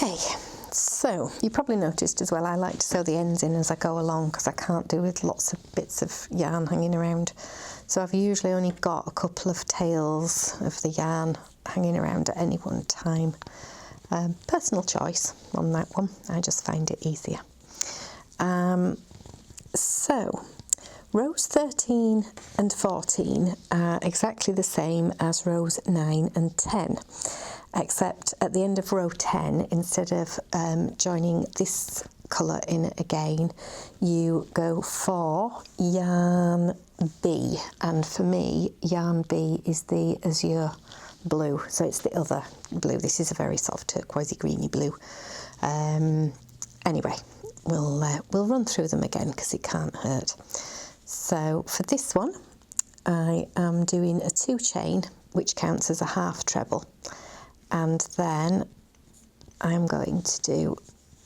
Okay, so you probably noticed as well I like to sew the ends in as I go along because I can't do with lots of bits of yarn hanging around. So I've usually only got a couple of tails of the yarn hanging around at any one time. Personal choice on that one, I just find it easier. So rows 13 and 14 are exactly the same as rows 9 and 10, except at the end of row 10, instead of joining this colour in again, you go for yarn B, and for me yarn B is the azure blue, so it's the other blue. This is a very soft turquoisey greeny blue. Anyway, we'll run through them again because it can't hurt. So for this one I am doing a 2 chain, which counts as a half treble, and then I'm going to do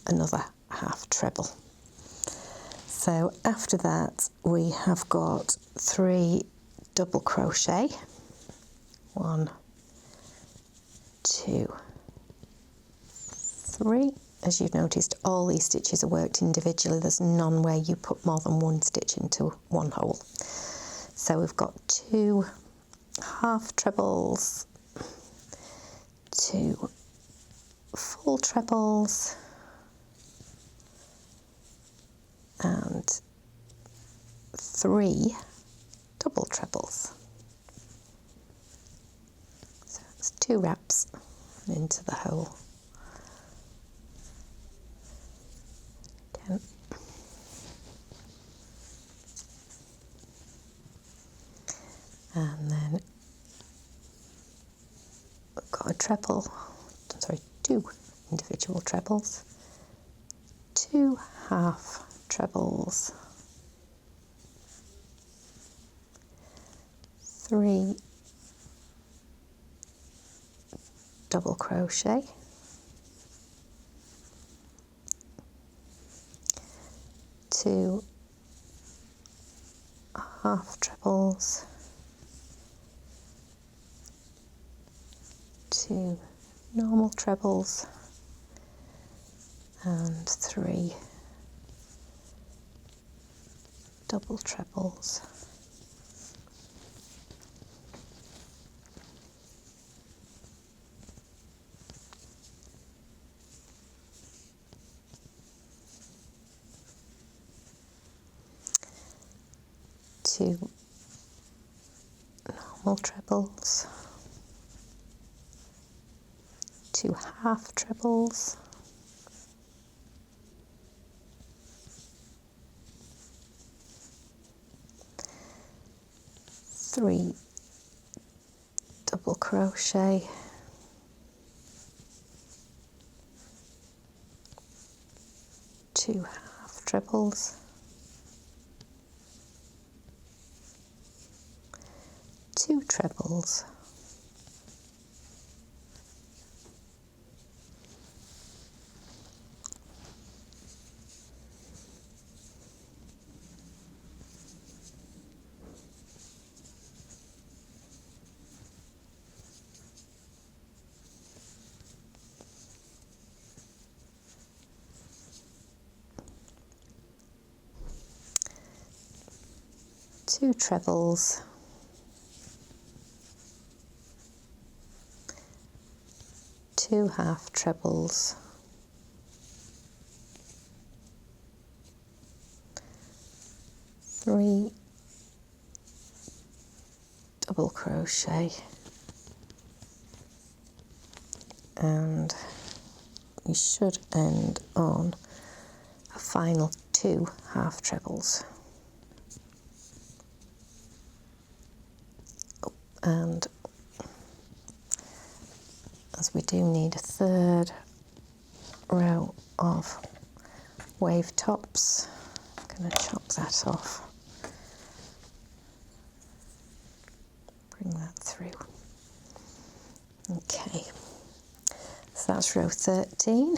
another half treble. So after that we have got 3 double crochet, 1, 2, 3. As you've noticed, all these stitches are worked individually. There's none where you put more than one stitch into one hole. So we've got 2 half trebles, 2 full trebles, and 3 double trebles. So it's 2 wraps into the hole. Again. And then we've got a treble, sorry, 2 individual trebles, 2 half trebles, 3 double crochet, 2 half trebles, 2 normal trebles, and 3 double trebles. Two normal trebles, 2 half trebles, 3 double crochet, 2 half trebles, 2 trebles, 2 trebles, 2 half trebles, 3 double crochet, and you should end on a final 2 half trebles. And as we do need a 3rd row of wave tops, I'm going to chop that off, bring that through. Okay, so that's row 13,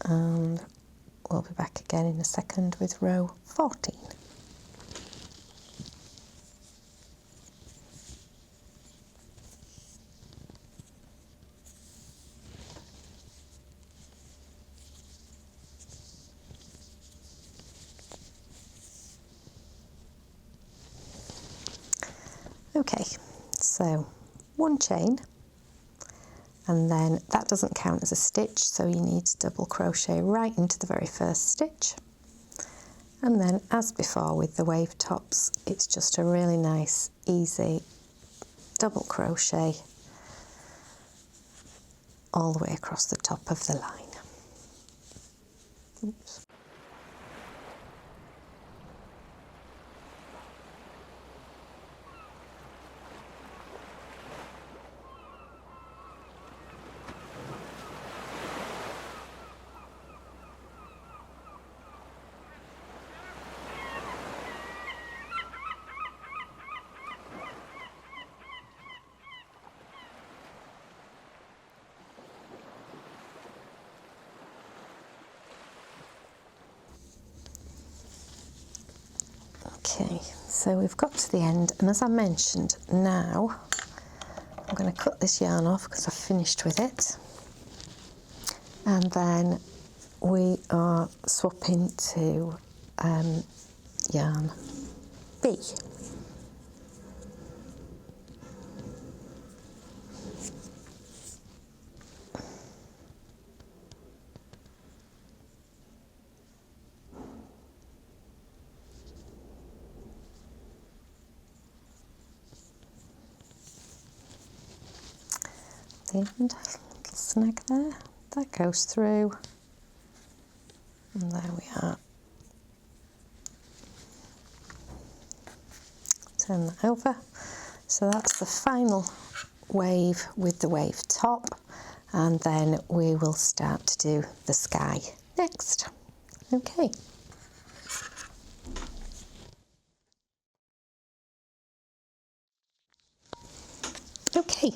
and we'll be back again in a second with row 14. Okay, so 1 chain, and then that doesn't count as a stitch, so you need to double crochet right into the very first stitch. And then, as before with the wave tops, it's just a really nice, easy double crochet all the way across the top of the line. Oops. Okay, so we've got to the end, and as I mentioned, now I'm going to cut this yarn off because I've finished with it, and then we are swapping to yarn B. And a little snag there, that goes through, and there we are. Turn that over. So that's the final wave with the wave top, and then we will start to do the sky next. Okay. Okay.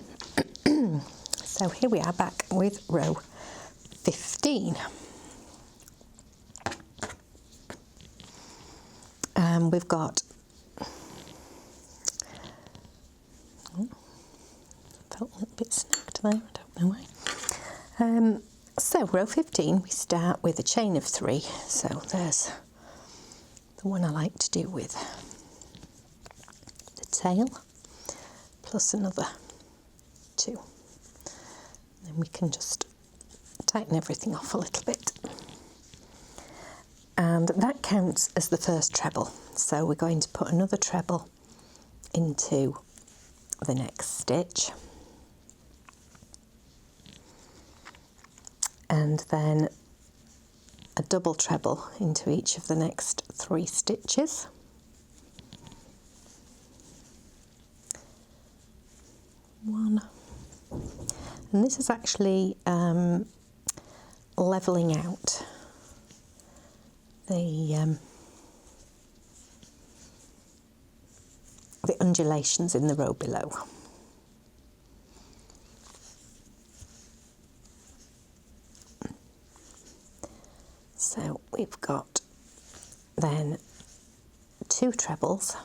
So here we are back with row 15. We've got, felt a little bit snagged there, I don't know why. So row 15, we start with a chain of 3. So there's the one I like to do with the tail, plus another 2. Then we can just tighten everything off a little bit. And that counts as the first treble. So we're going to put another treble into the next stitch. And then a double treble into each of the next 3 stitches. One. And this is actually levelling out the undulations in the row below. So we've got then 2 trebles,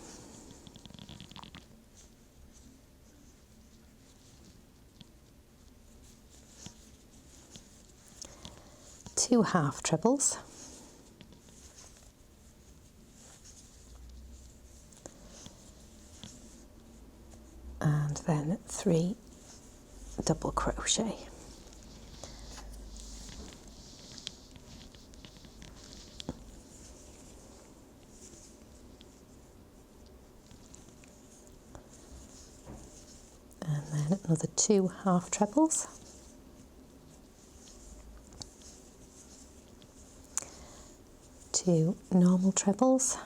two half trebles, and then 3 double crochet. And then another 2 half trebles, 2 normal trebles,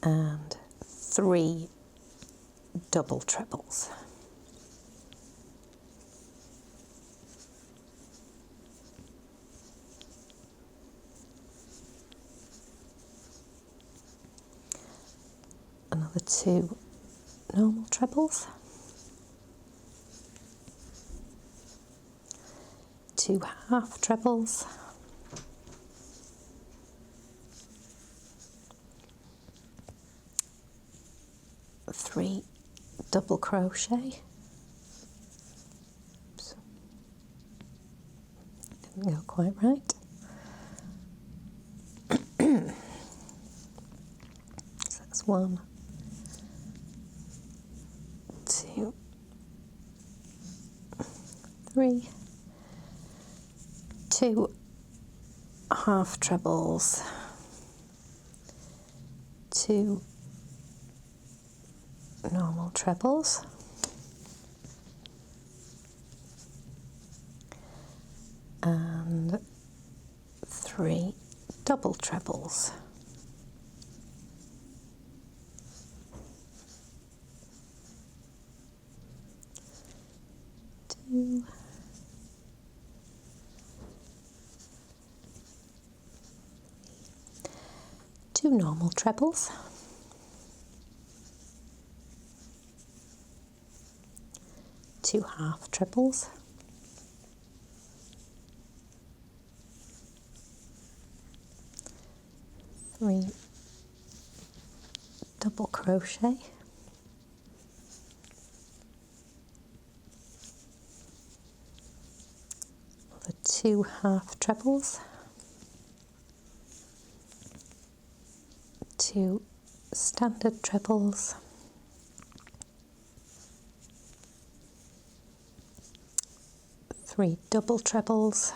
and 3 double trebles. Another 2 normal trebles, 2 half trebles, three double crochet. Oops. Didn't go quite right. trebles. 1, 2, 3, 2 half trebles, 2 normal trebles, and 3 double trebles. 2, 2 normal trebles, 2 half trebles, 3 double crochet, 2 half trebles, 2 standard trebles, 3 double trebles,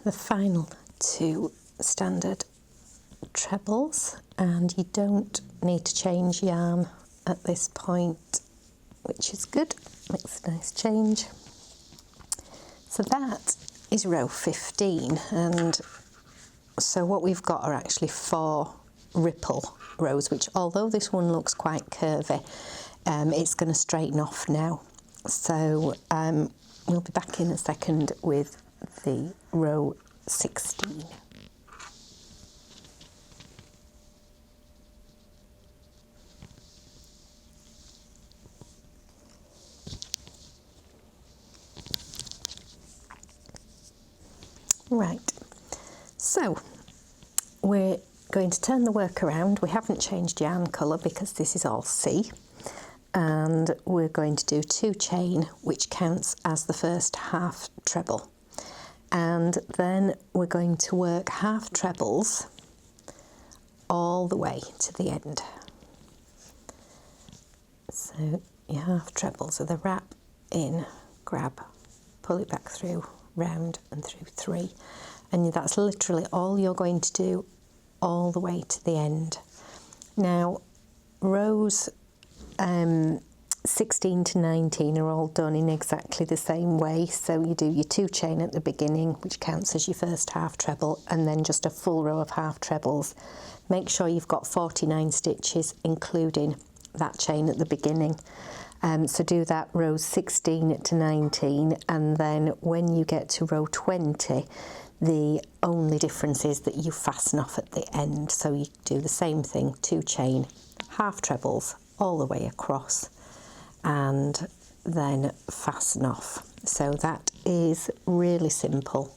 'The final 2 standard trebles, and you don't need to change yarn at this point, which is good, makes a nice change. So that is row 15, and so what we've got are actually 4 ripple rows, which although this one looks quite curvy, it's going to straighten off now. So we'll be back in a second with the row 16. Right, so we're going to turn the work around. We haven't changed yarn colour because this is all C, and we're going to do 2 chain, which counts as the first half treble, and then we're going to work half trebles all the way to the end. So your half trebles are the wrap in, grab, pull it back through, round and through 3, and that's literally all you're going to do all the way to the end. Now rows 16 to 19 are all done in exactly the same way, so you do your 2 chain at the beginning, which counts as your first half treble, and then just a full row of half trebles. Make sure you've got 49 stitches including that chain at the beginning. So do that rows 16 to 19, and then when you get to row 20, the only difference is that you fasten off at the end. So you do the same thing, 2 chain, half trebles all the way across, and then fasten off. So that is really simple.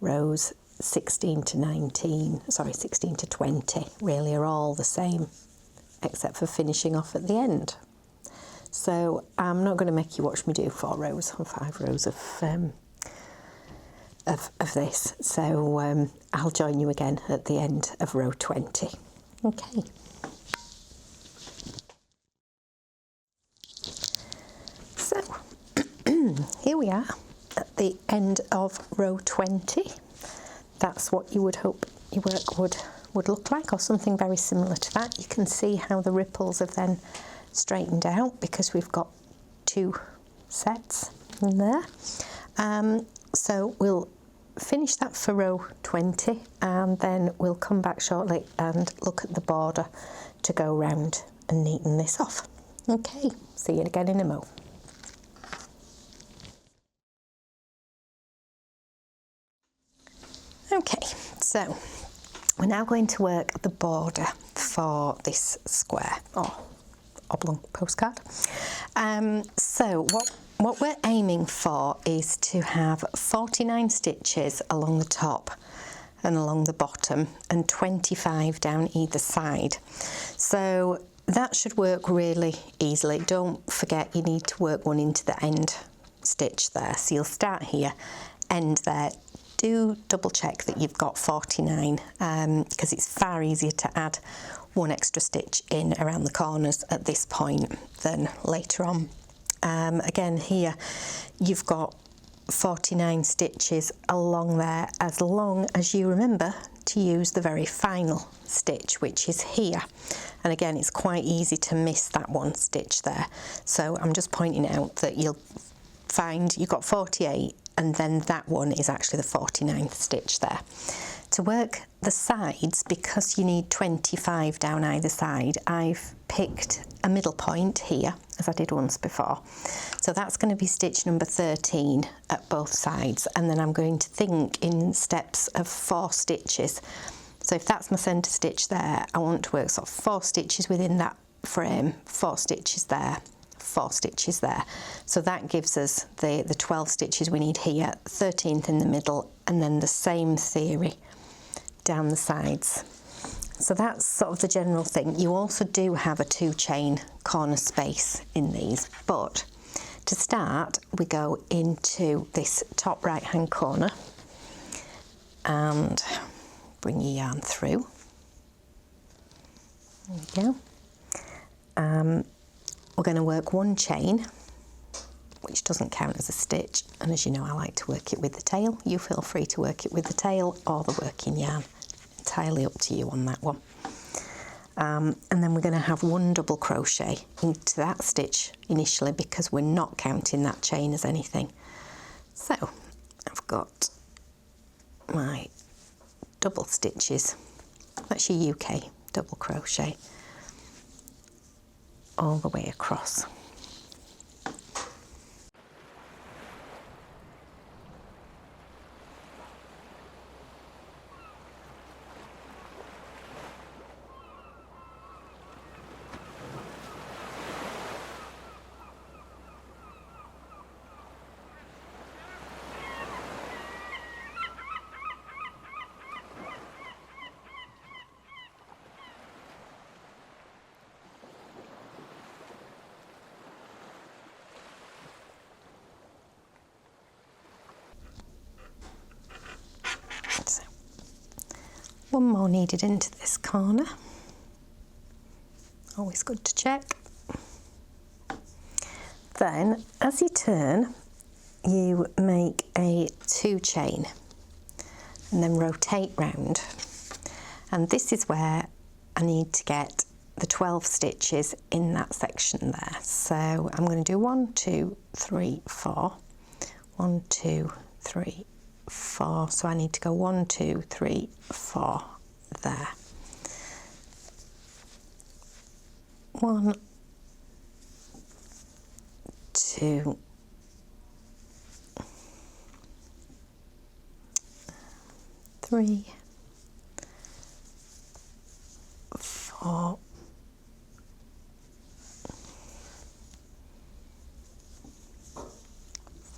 Rows 16 to 19, sorry, 16 to 20 really are all the same, except for finishing off at the end. So I'm not going to make you watch me do 4 rows or 5 rows of this. So I'll join you again at the end of row 20. Okay. So here we are at the end of row 20. That's what you would hope your work would look like, or something very similar to that. You can see how the ripples have then straightened out because we've got 2 sets in there. So we'll finish that for row 20, and then we'll come back shortly and look at the border to go round and neaten this off. Okay, see you again in a mo. Okay, so we're now going to work the border for this square or oblong postcard. So what we're aiming for is to have 49 stitches along the top and along the bottom, and 25 down either side. So that should work really easily. Don't forget you need to work one into the end stitch there. So you'll start here, end there. Do double check that you've got 49 because it's far easier to add one extra stitch in around the corners at this point than later on. Again here you've got 49 stitches along there, as long as you remember to use the very final stitch, which is here. And again, it's quite easy to miss that one stitch there, so I'm just pointing out that you'll find you've got 48 and then that one is actually the 49th stitch there. To work the sides, because you need 25 down either side, I've picked a middle point here, as I did once before. So that's going to be stitch number 13 at both sides, and then I'm going to think in steps of 4 stitches. So if that's my centre stitch there, I want to work sort of 4 stitches within that frame, 4 stitches there, 4 stitches there. So that gives us the 12 stitches we need here, 13th in the middle, and then the same theory down the sides. So that's sort of the general thing. You also do have a 2 chain corner space in these, but to start we go into this top right hand corner and bring your yarn through. There we go. We're going to work 1 chain, which doesn't count as a stitch, and as you know I like to work it with the tail. You feel free to work it with the tail or the working yarn, entirely up to you on that one. And then we're going to have 1 double crochet into that stitch initially, because we're not counting that chain as anything. So I've got my double stitches, that's your UK double crochet, all the way across. So, 1 more needed into this corner, always good to check. Then as you turn you make a 2 chain and then rotate round, and this is where I need to get the 12 stitches in that section there. So I'm going to do 1, 2, 3, 4, 1, 2, 3, 4. So I need to go 1, 2, 3, 4 there. 1, 2, 3, 4,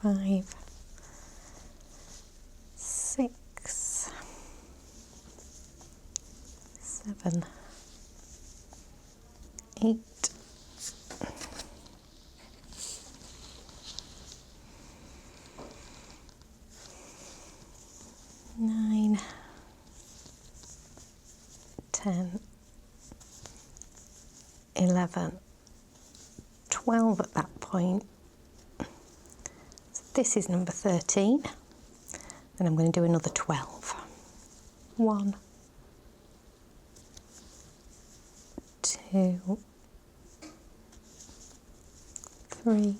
5, 6, 7, 8, 9, 10, 11, 12 at that point. So this is number 13. Then I'm going to do another 12. 1, 2, 3,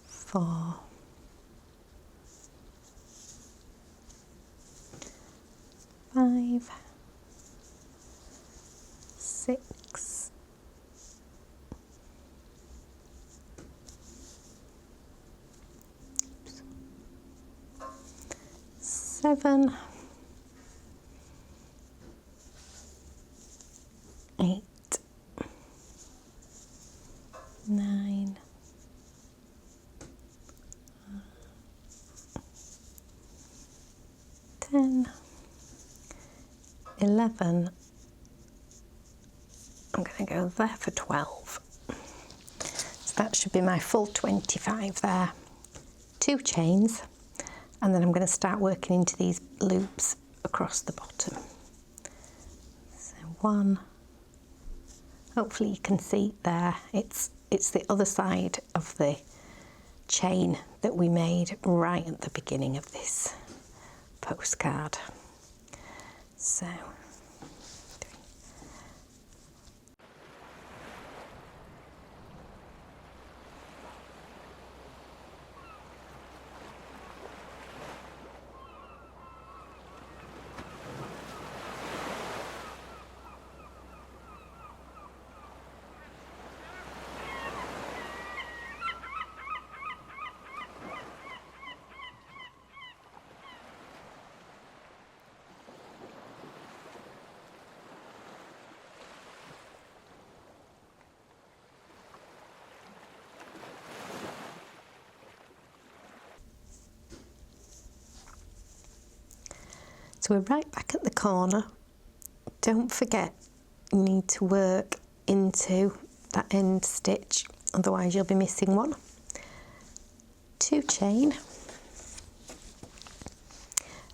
4, 5, 6, 7, 8, 9, 10, 11, I'm going to go there for 12. So that should be my full 25 there. 2 chains, and then I'm going to start working into these loops across the bottom. So 1, hopefully you can see there, it's the other side of the chain that we made right at the beginning of this postcard. So we're right back at the corner. Don't forget, you need to work into that end stitch, otherwise you'll be missing one. 2 chain,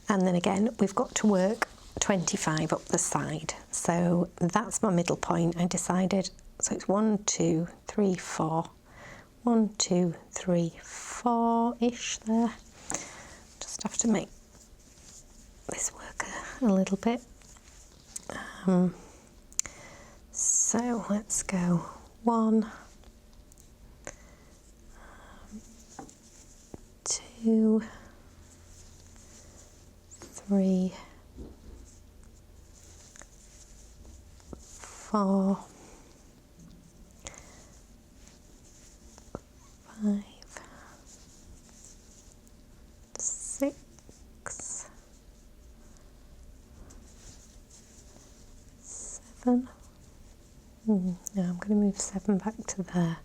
and then again we've got to work 25 up the side. So that's my middle point. I decided, so it's 1, 2, 3, 4, 1, 2, 3, 4-ish there. Just have to make this work a little bit. So let's go 1, 2, 3, 4, 5, 6, 7. No, I'm going to move 7 back to there.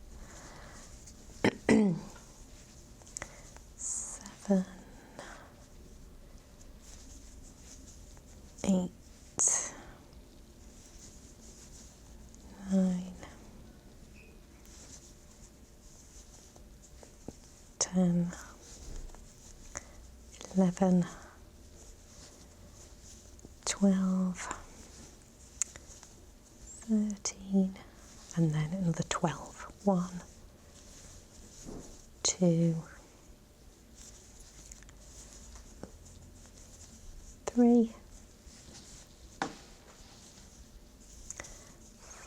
7, 8, 9, 10, 11, 12, 13, and then another 12. 1, 2, 3,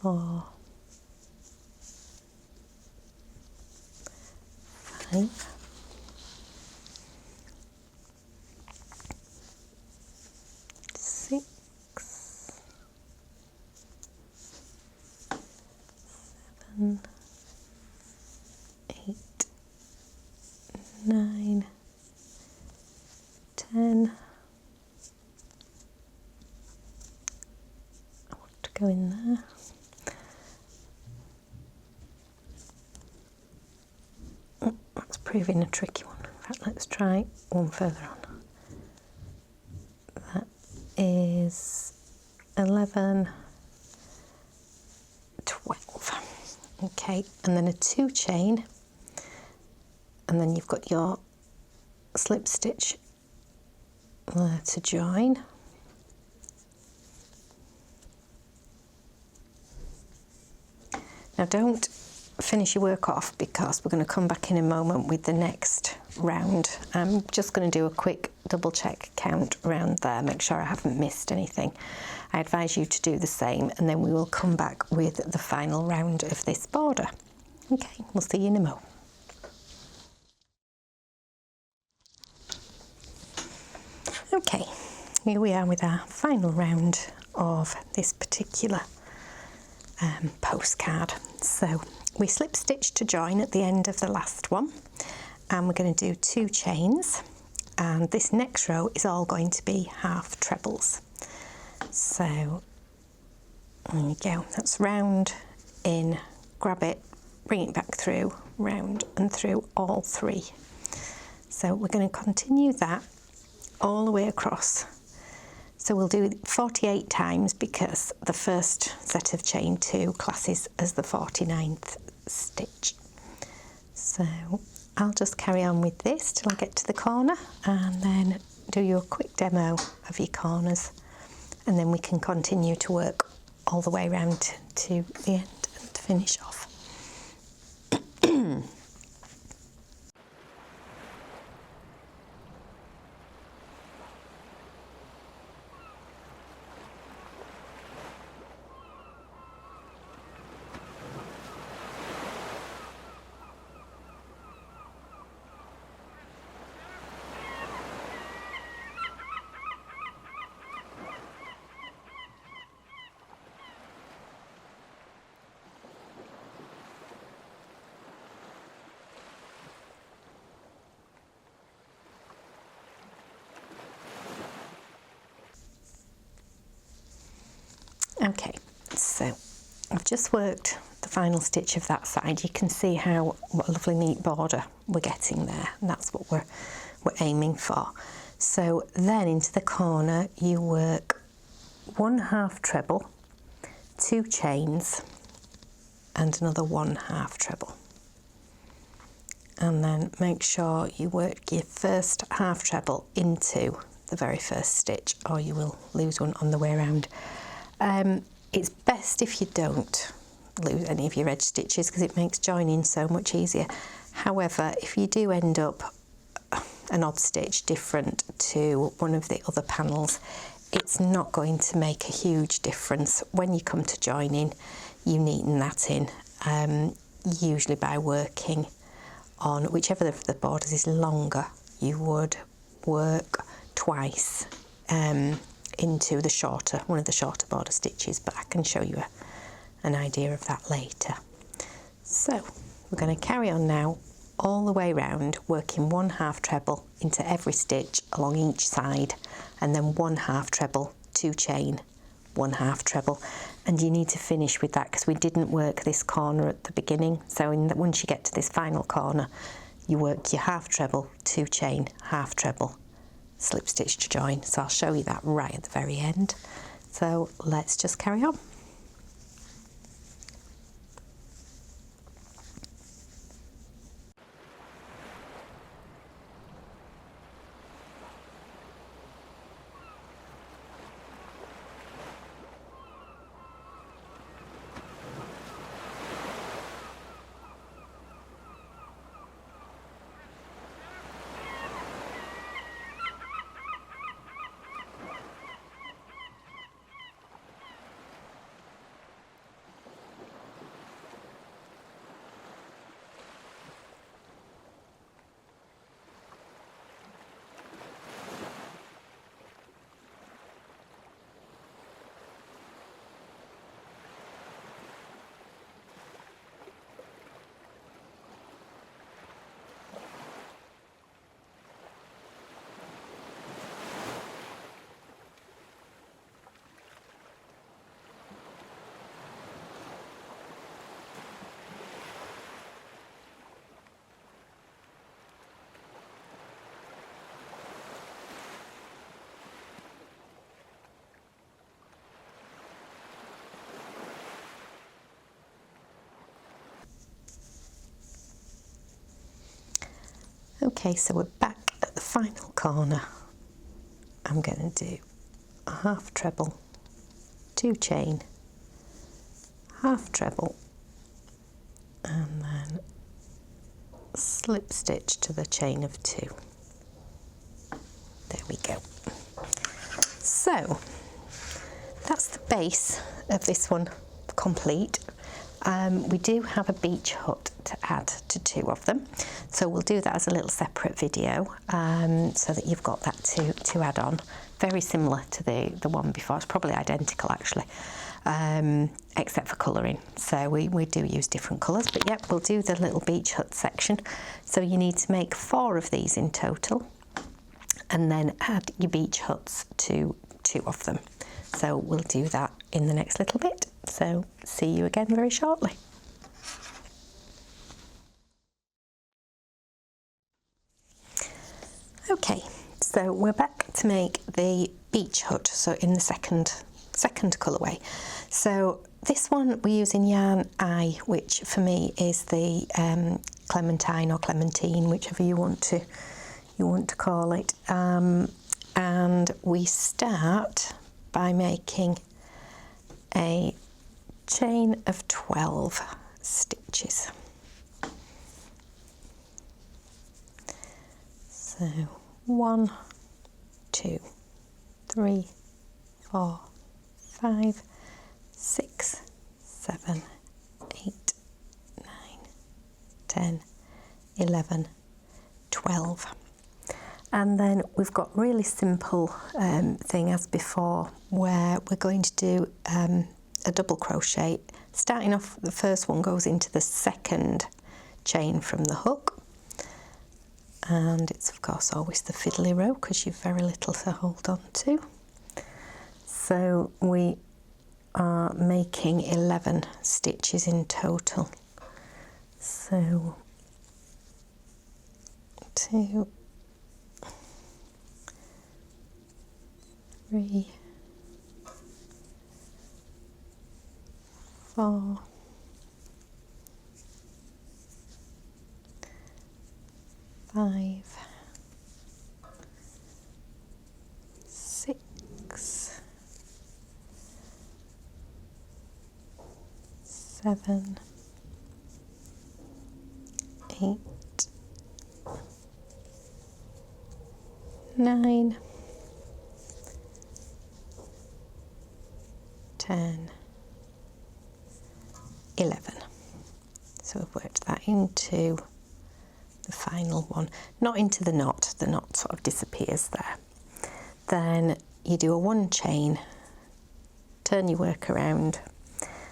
4, 5, 6, 7, 8, 9, 10. I want to go in there. Oh, that's proving a tricky one. In fact, let's try one further on. That is 11, 12. Okay, and then a 2 chain, and then you've got your slip stitch there to join. Now don't finish your work off, because we're going to come back in a moment with the next round. I'm just going to do a quick double check count around there, make sure I haven't missed anything. I advise you to do the same, and then we will come back with the final round of this border. Okay, we'll see you in a moment. Okay, here we are with our final round of this particular postcard. So we slip stitch to join at the end of the last one, and we're going to do 2 chains, and this next row is all going to be half trebles. So there you go, that's round, in, grab it, bring it back through, round and through all 3. So we're going to continue that all the way across. So we'll do it 48 times because the first set of chain 2 classes as the 49th stitch. So I'll just carry on with this till I get to the corner and then do you a quick demo of your corners, and then we can continue to work all the way around to the end and finish off. Okay, so I've just worked the final stitch of that side. You can see what a lovely neat border we're getting there, and that's what we're aiming for. So then into the corner you work 1 half treble, 2 chains and another 1 half treble, and then make sure you work your first half treble into the very first stitch or you will lose one on the way around. It's best if you don't lose any of your edge stitches because it makes joining so much easier. However, if you do end up an odd stitch different to one of the other panels, it's not going to make a huge difference. When you come to joining, you neaten that in, usually by working on whichever of the borders is longer. You would work twice into one of the shorter border stitches, but I can show you an idea of that later. So we're going to carry on now all the way round, working 1 half treble into every stitch along each side, and then 1 half treble, 2 chain, 1 half treble, and you need to finish with that because we didn't work this corner at the beginning. So once you get to this final corner, you work your half treble, 2 chain, half treble, slip stitch to join. So I'll show you that right at the very end. So let's just carry on. Okay, so we're back at the final corner. I'm going to do a half treble, 2 chain, half treble, and then slip stitch to the chain of 2. There we go. So that's the base of this one complete. We do have a beach hut to add to 2 of them, so we'll do that as a little separate video so that you've got that to add on. Very similar to the one before. It's probably identical actually, except for colouring. So we do use different colours, but yep, we'll do the little beach hut section. So you need to make 4 of these in total, and then add your beach huts to 2 of them. So we'll do that in the next little bit. So see you again very shortly. Okay, so we're back to make the beach hut, so in the second colourway. So this one we're using yarn I, which for me is the clementine or clementine, whichever you want to call it. And we start by making a chain of 12 stitches. So 1, 2, 3, 4, 5, 6, 7, 8, 9, 10, 11, 12. And then we've got really simple thing as before, where we're going to do a double crochet. Starting off, the first one goes into the second chain from the hook, and it's of course always the fiddly row because you've very little to hold on to. So we are making 11 stitches in total. So 2, 3, 4, 5, 6, 7, 8, 9, 10, 11. So we've worked that into the final one, not into the knot sort of disappears there. Then you do a 1 chain, turn your work around.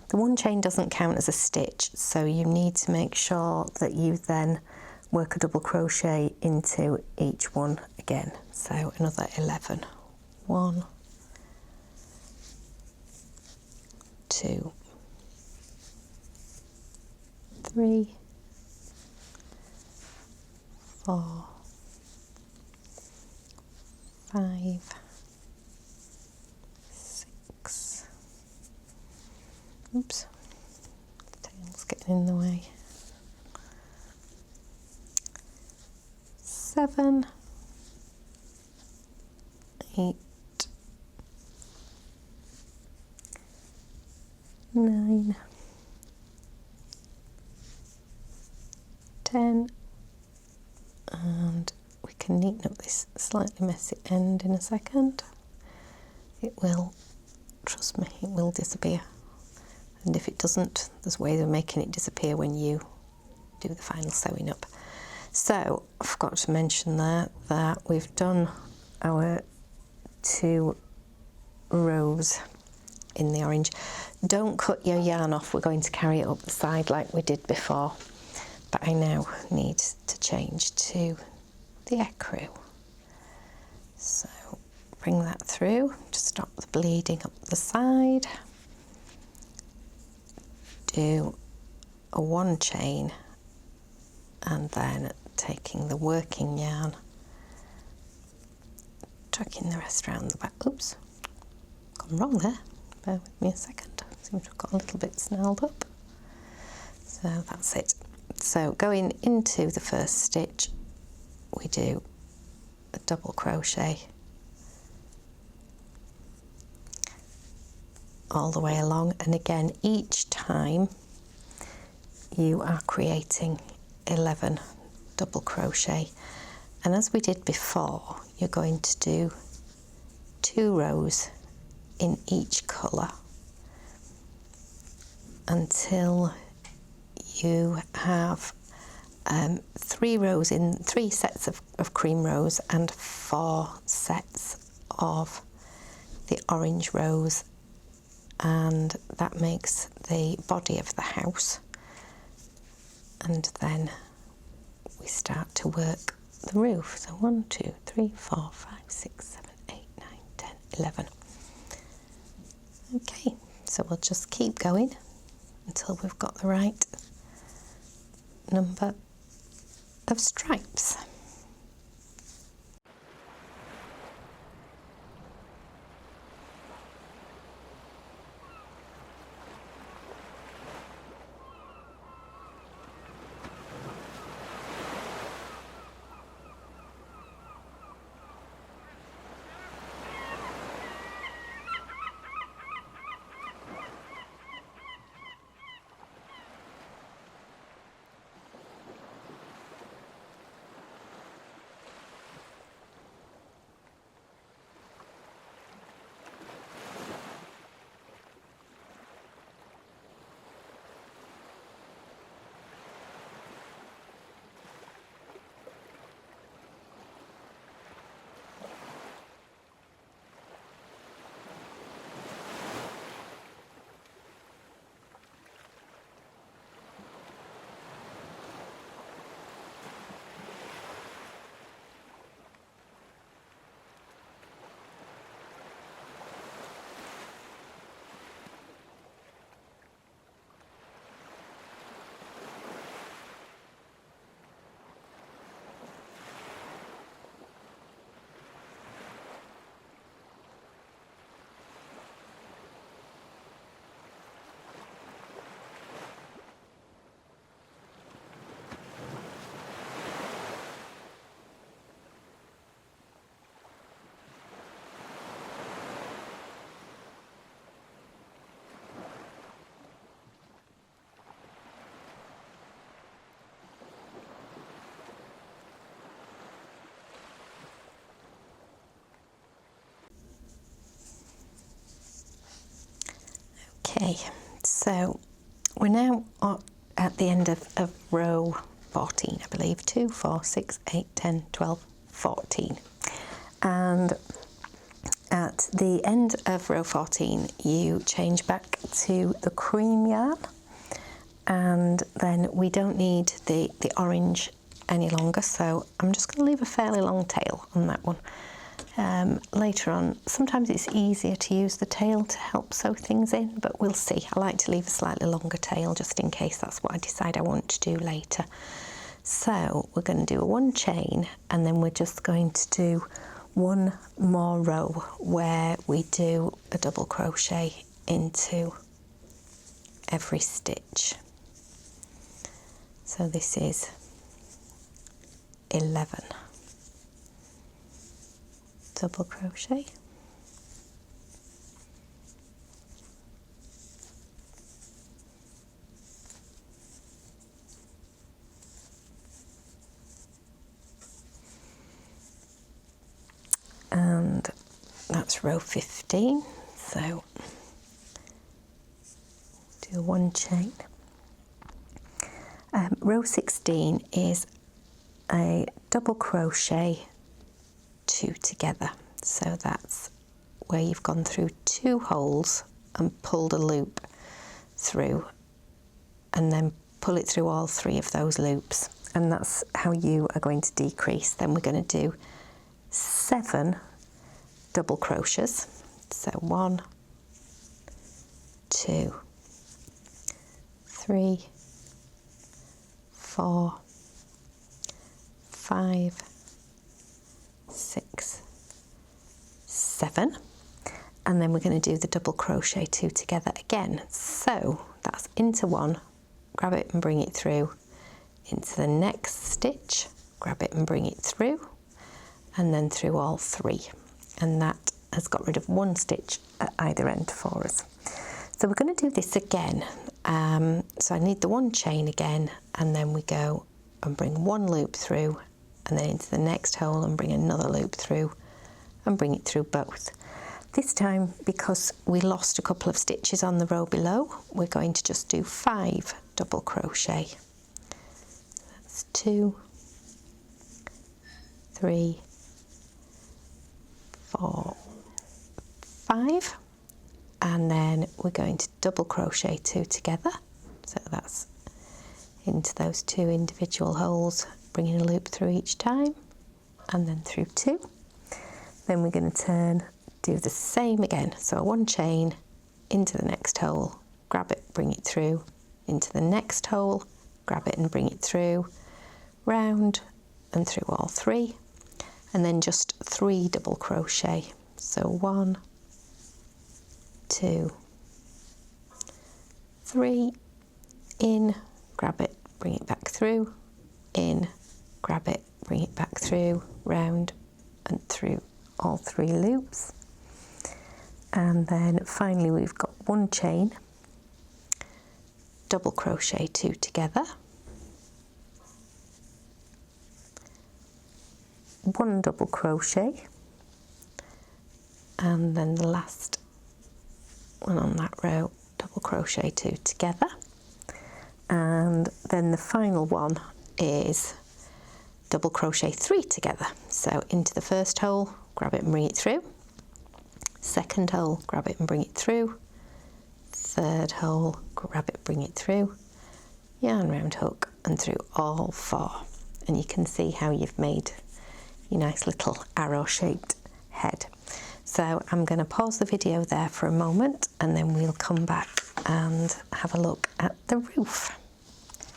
The 1 chain doesn't count as a stitch, so you need to make sure that you then work a double crochet into each one again. So another 11. 1, 2, 3, 4, 5, 6. Oops, the tail's getting in the way. 7, 8, 9, 10, and we can neaten up this slightly messy end in a second. It will, trust me, it will disappear. And if it doesn't, there's ways of making it disappear when you do the final sewing up. So I forgot to mention there that we've done our 2 rows in the orange. Don't cut your yarn off, we're going to carry it up the side like we did before. But I now need to change to the ecru. So bring that through to stop the bleeding up the side. Do a 1 chain and then taking the working yarn, tucking the rest around the back. Oops, gone wrong there. Bear with me a second. Seems to have got a little bit snarled up. So that's it. So going into the first stitch, we do a double crochet all the way along, and again each time you are creating 11 double crochet, and as we did before, you're going to do 2 rows in each colour until you have 3 sets of cream rows and 4 sets of the orange rows, and that makes the body of the house. And then we start to work the roof. So 1, 2, 3, 4, 5, 6, 7, 8, 9, 10, 11. Okay, so we'll just keep going until we've got the right number of stripes. Okay, so we're now at the end of row 14, I believe. 2, 4, 6, 8, 10, 12, 14. And at the end of row 14, you change back to the cream yarn, and then we don't need the orange any longer, so I'm just going to leave a fairly long tail on that one. Later on, sometimes it's easier to use the tail to help sew things in, but we'll see. I like to leave a slightly longer tail just in case that's what I decide I want to do later. So we're going to do a 1 chain, and then we're just going to do 1 more row where we do a double crochet into every stitch. So this is 11 double crochet, and that's row 15, so do 1 chain. Row 16 is a double crochet 2 together, so that's where you've gone through 2 holes and pulled a loop through, and then pull it through all 3 of those loops, and that's how you are going to decrease. Then we're going to do 7 double crochets, so 1, 2, 3, 4, 5, 6, 7, and then we're going to do the double crochet 2 together again. So that's into 1, grab it and bring it through, into the next stitch, grab it and bring it through, and then through all 3, and that has got rid of 1 stitch at either end for us. So we're going to do this again. So I need the 1 chain again, and then we go and bring 1 loop through, and then into the next hole and bring another loop through and bring it through both. This time, because we lost a couple of stitches on the row below, we're going to just do 5 double crochet. That's 2, 3, 4, 5, and then we're going to double crochet 2 together, so that's into those 2 individual holes, bringing a loop through each time, and then through 2. Then we're going to turn, do the same again, so 1 chain into the next hole, grab it, bring it through, into the next hole, grab it and bring it through, round and through all 3, and then just 3 double crochet, so 1, 2, 3, in, grab it, bring it back through, in, grab it, bring it back through, round and through all 3 loops. And then finally we've got 1 chain, double crochet 2 together, 1 double crochet, and then the last one on that row, double crochet 2 together, and then the final one is double crochet 3 together. So into the first hole, grab it and bring it through, second hole, grab it and bring it through, third hole, grab it, bring it through, yarn round hook and through all 4, and you can see how you've made your nice little arrow shaped head. So I'm going to pause the video there for a moment, and then we'll come back and have a look at the roof.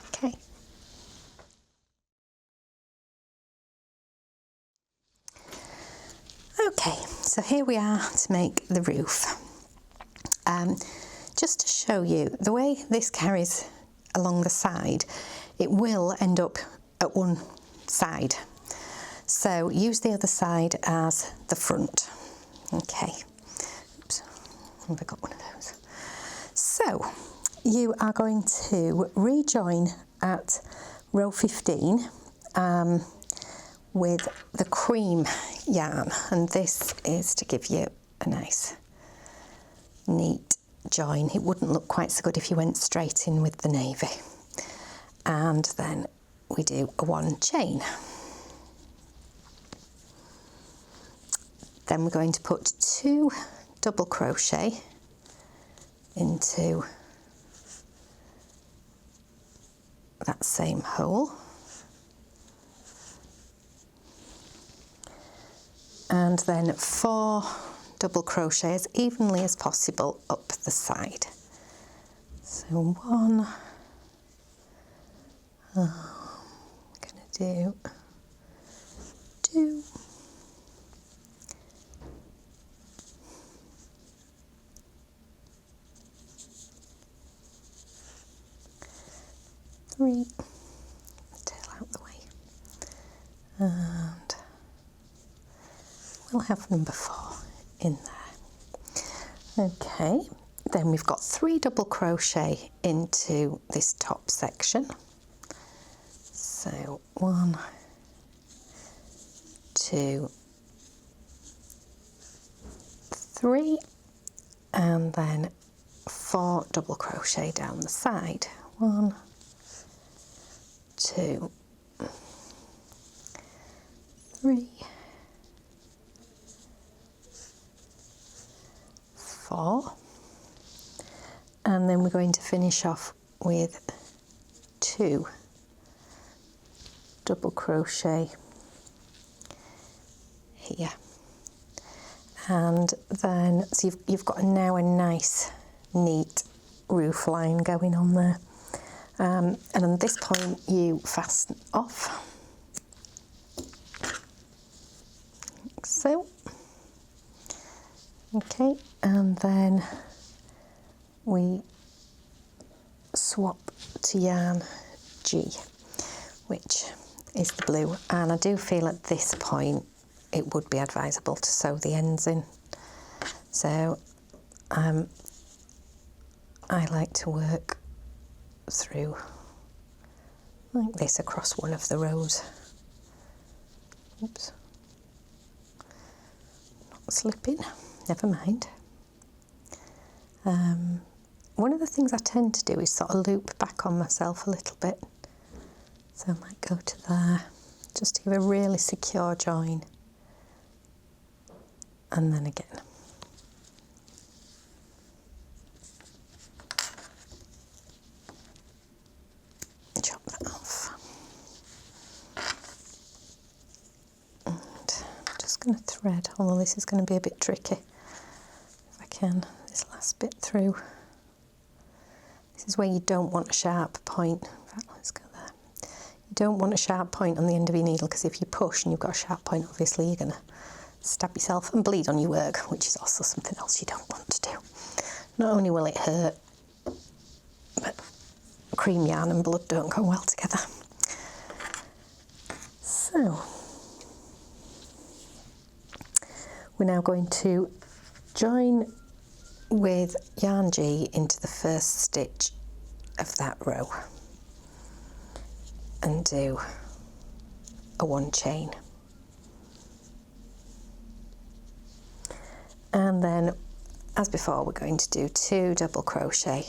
Okay. Okay, so here we are to make the roof. Just to show you, the way this carries along the side, it will end up at one side. So use the other side as the front. Okay, oops, have I got one of those? So you are going to rejoin at row 15 with the cream yarn, and this is to give you a nice neat join. It wouldn't look quite so good if you went straight in with the navy. And then we do a 1 chain. Then we're going to put 2 double crochet into that same hole, and then 4 double crochet as evenly as possible up the side. So 1, I'm going to do 2, 3, tail out the way, and we'll have number 4 in there. Okay, then we've got 3 double crochet into this top section. So 1, 2, 3, and then 4 double crochet down the side. 1, 2, 3, 4, and then we're going to finish off with 2 double crochet here, and then so you've got now a nice neat roof line going on there. And at this point you fasten off, like so. Okay, and then we swap to yarn G, which is the blue, and I do feel at this point it would be advisable to sew the ends in. So I like to work through like this across one of the rows. Oops, not slipping, never mind. One of the things I tend to do is sort of loop back on myself a little bit. So I might go to there, just to give a really secure join. And then again. Chop that off. And I'm just going to thread, although this is going to be a bit tricky, if I can, this last bit through. This is where you don't want a sharp point. In fact, let's go there. You don't want a sharp point on the end of your needle, because if you push and you've got a sharp point, obviously you're going to stab yourself and bleed on your work, which is also something else you don't want to do. Not only will it hurt, but cream yarn and blood don't go well together. So we're now going to join with yarn G into the first stitch of that row and do a 1 chain. And then, as before, we're going to do 2 double crochet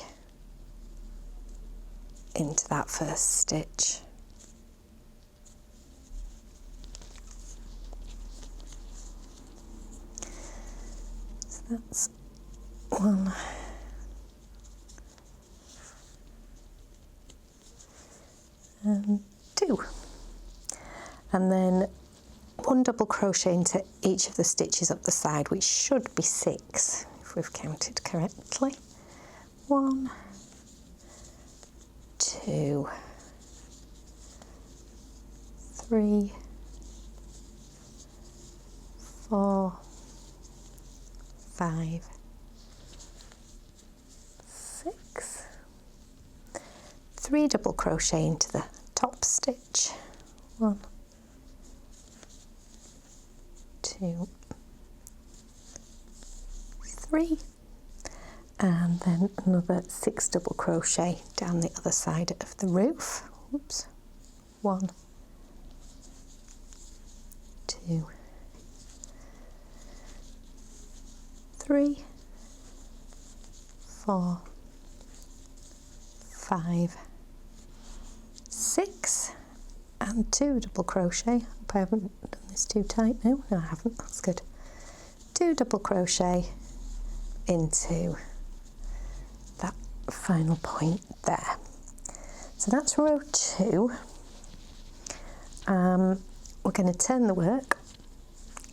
into that first stitch. So that's 1, and 2, and then 1 double crochet into each of the stitches up the side, which should be 6 if we've counted correctly. 1, 2, 3, 4, 5, 6, 3 double crochet into the top stitch. 1, 2, 3, and then another 6 double crochet down the other side of the roof. Oops. 1, 2, 3, 4, 5, 6, and 2 double crochet. Hope I haven't done this too tight now. No, I haven't. That's good. 2 double crochet into that final point there. So that's row 2. We're going to turn the work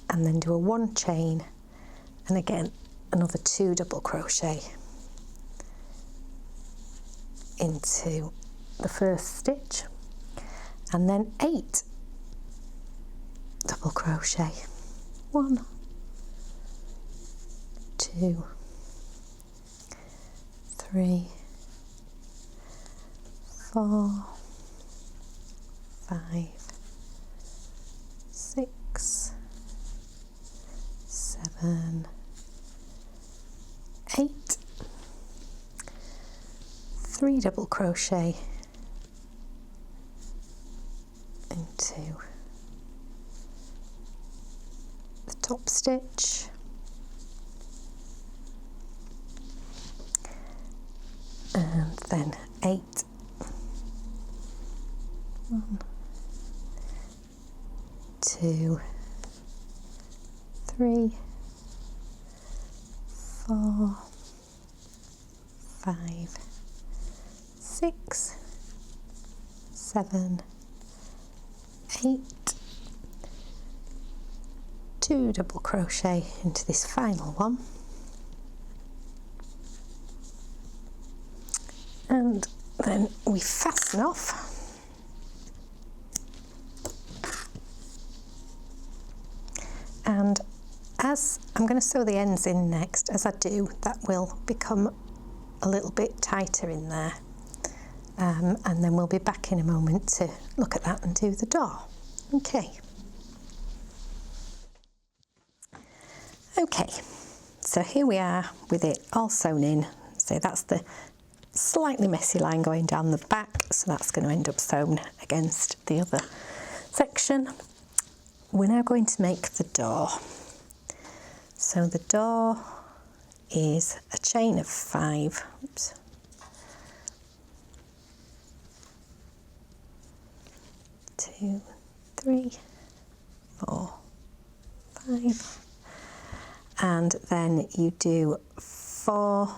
and then do a 1 chain, and again another 2 double crochet into the first stitch, and then 8 double crochet. 1, 2, 3, 4, 5, 6, 7, 8, 3 double crochet into the top stitch, and then 8, 1, 2, 3, 4, 5, 6, 7, 8, 2 double crochet into this final one, and then we fasten off. And as I'm going to sew the ends in next, as I do, that will become a little bit tighter in there, and then we'll be back in a moment to look at that and do the door. Okay, so here we are with it all sewn in. So that's the slightly messy line going down the back, so that's going to end up sewn against the other section. We're now going to make the door. So the door is a chain of 5. Oops. Two, 3, 4, 5, and then you do 4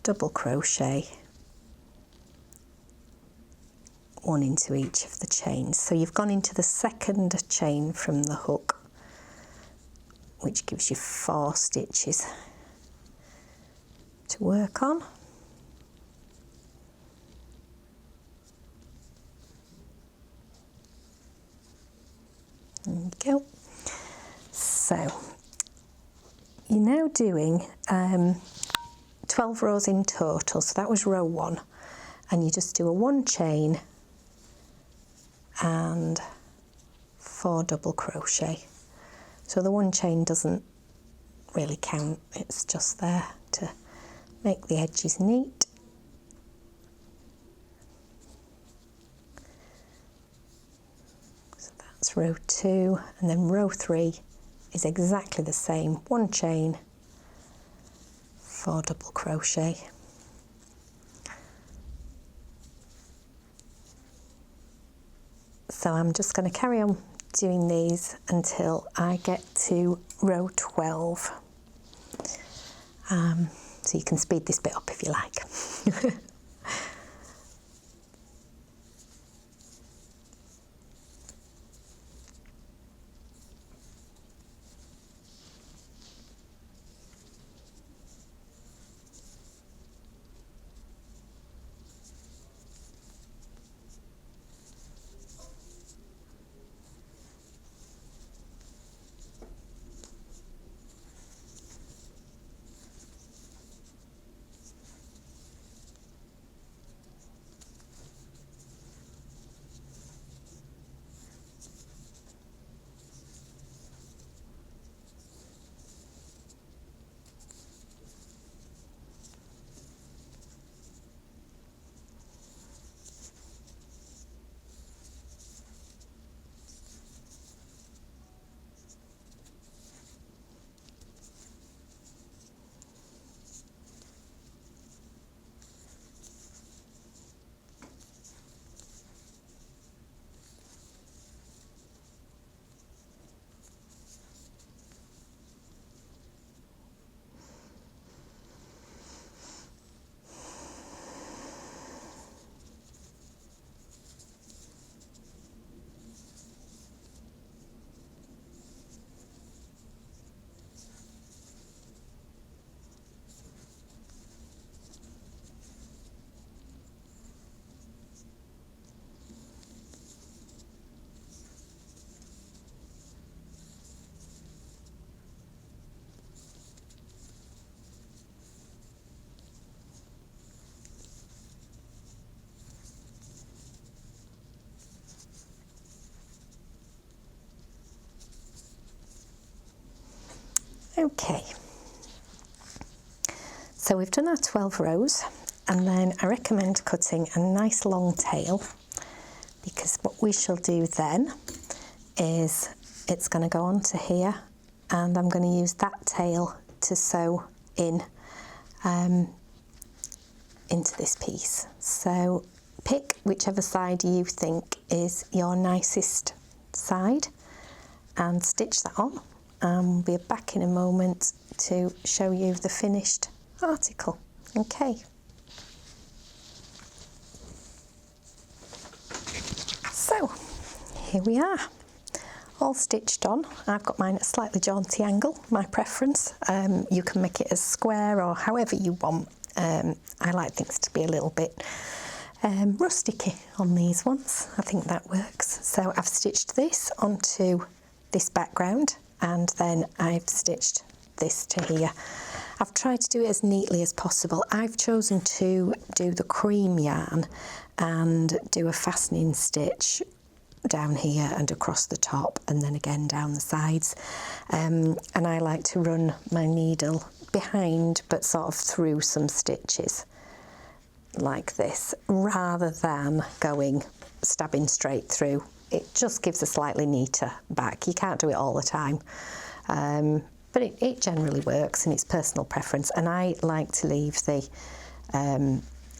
double crochet, 1 into each of the chains. So you've gone into the second chain from the hook, which gives you 4 stitches to work on. There you go. So you're now doing 12 rows in total, so that was row 1, and you just do a 1 chain and 4 double crochet. So the 1 chain doesn't really count, it's just there to make the edges neat. So that's row 2, and then row 3 is exactly the same, 1 chain, 4 double crochet. So I'm just going to carry on doing these until I get to row 12. So you can speed this bit up if you like. Okay, so we've done our 12 rows, and then I recommend cutting a nice long tail, because what we shall do then is it's going to go onto here, and I'm going to use that tail to sew in into this piece. So pick whichever side you think is your nicest side and stitch that on, and we'll be back in a moment to show you the finished article. Okay. So here we are, all stitched on. I've got mine at a slightly jaunty angle, my preference. You can make it as square or however you want. I like things to be a little bit rusticy on these ones. I think that works. So I've stitched this onto this background, and then I've stitched this to here. I've tried to do it as neatly as possible. I've chosen to do the cream yarn and do a fastening stitch down here and across the top, and then again down the sides. And I like to run my needle behind, but sort of through some stitches like this, rather than stabbing straight through. It just gives a slightly neater back. You can't do it all the time, but it generally works, and it's personal preference. And I like to leave the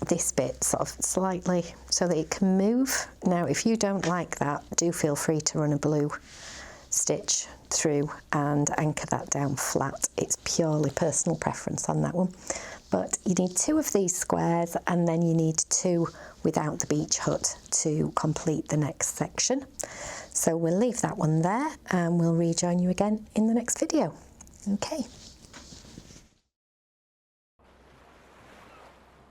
this bit sort of slightly so that it can move. Now, if you don't like that, do feel free to run a blue stitch through and anchor that down flat. It's purely personal preference on that one. But you need 2 of these squares, and then you need 2 without the beach hut to complete the next section. So we'll leave that one there, and we'll rejoin you again in the next video. Okay.